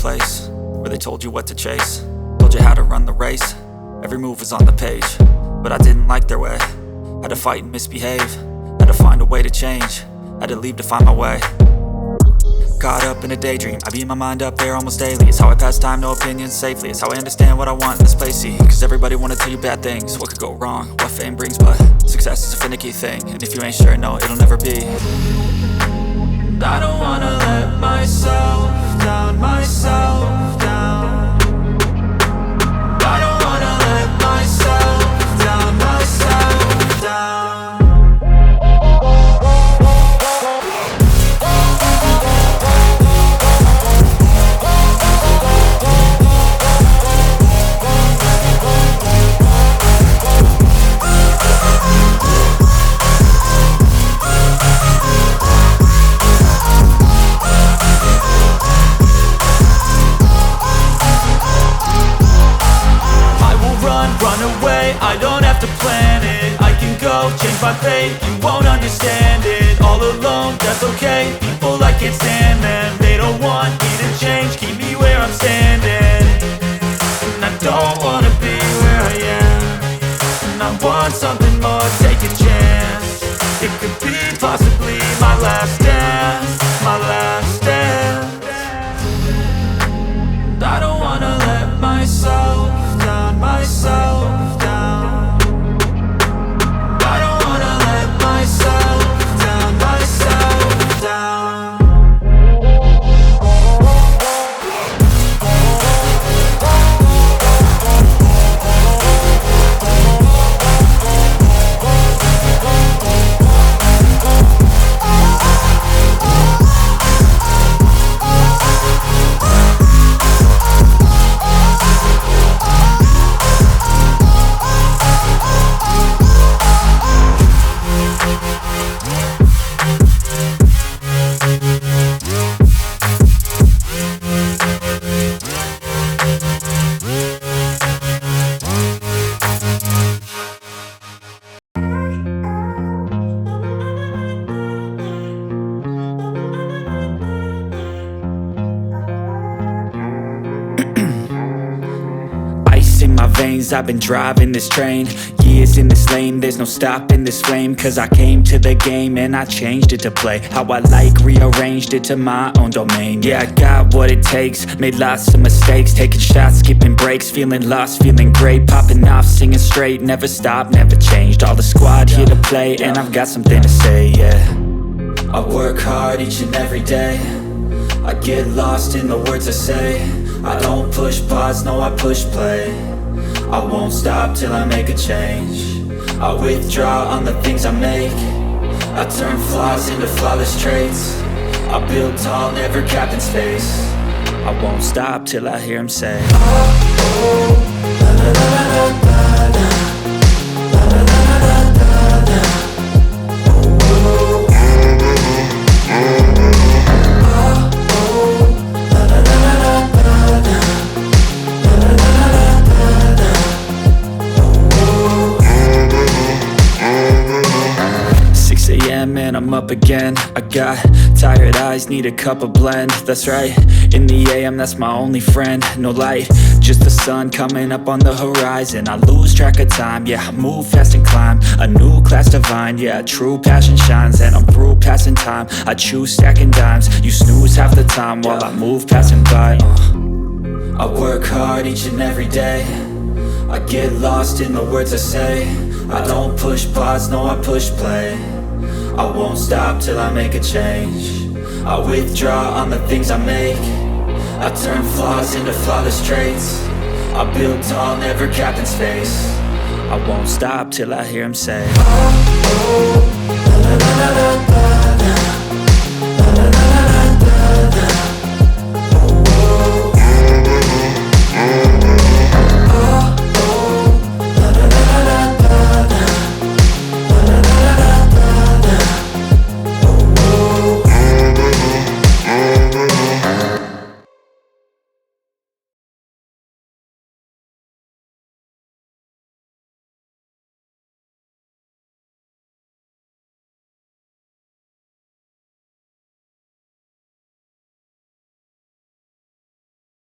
place where they told you what to chase, told you how to run the race. Every move was on the page, but I didn't like their way. Had to fight and misbehave, had to find a way to change, had to leave to find my way. Caught up in a daydream, I beat my mind up there almost daily. It's how I pass time, no opinions safely. It's how I understand what I want in this place, see. Cause everybody wanna tell you bad things, what could go wrong, what fame brings. But success is a finicky thing, and if you ain't sure, no, it'll never be. I don't wanna let myself down, myself down. I don't wanna let myself down, myself down. I don't have to plan it, I can go change my fate. You won't understand it, all alone, that's okay. People I can't stand them, they don't want me to change. Keep me where I'm standing, and I don't wanna be where I am. And I want something more, take a chance. It could be possibly my last dance, my last dance. I don't wanna let myself down, myself down. In my veins, I've been driving this train. Years in this lane, there's no stopping this flame. Cause I came to the game and I changed it to play how I like, rearranged it to my own domain. Yeah, I got what it takes, made lots of mistakes, taking shots, skipping breaks, feeling lost, feeling great, popping off, singing straight, never stopped, never changed. All the squad here to play, and I've got something to say, yeah. I work hard each and every day, I get lost in the words I say. I don't push pause, no, I push play. I won't stop till I make a change. I withdraw on the things I make. I turn flaws into flawless traits. I build tall, never capped in space. I won't stop till I hear him say, oh, oh, la la la la la la, la la la la la la, oh, oh. And I'm up again. I got tired eyes, need a cup of blend. That's right, in the AM, that's my only friend. No light, just the sun coming up on the horizon. I lose track of time, yeah, I move fast and climb a new class divine, yeah, true passion shines. And I'm through passing time, I choose stacking dimes. You snooze half the time while I move passing by. I work hard each and every day, I get lost in the words I say. I don't push pause, no, I push play. I won't stop till I make a change. I withdraw on the things I make. I turn flaws into flawless traits. I build tall, never capped in space. I won't stop till I hear him say, oh, oh, la la la la la.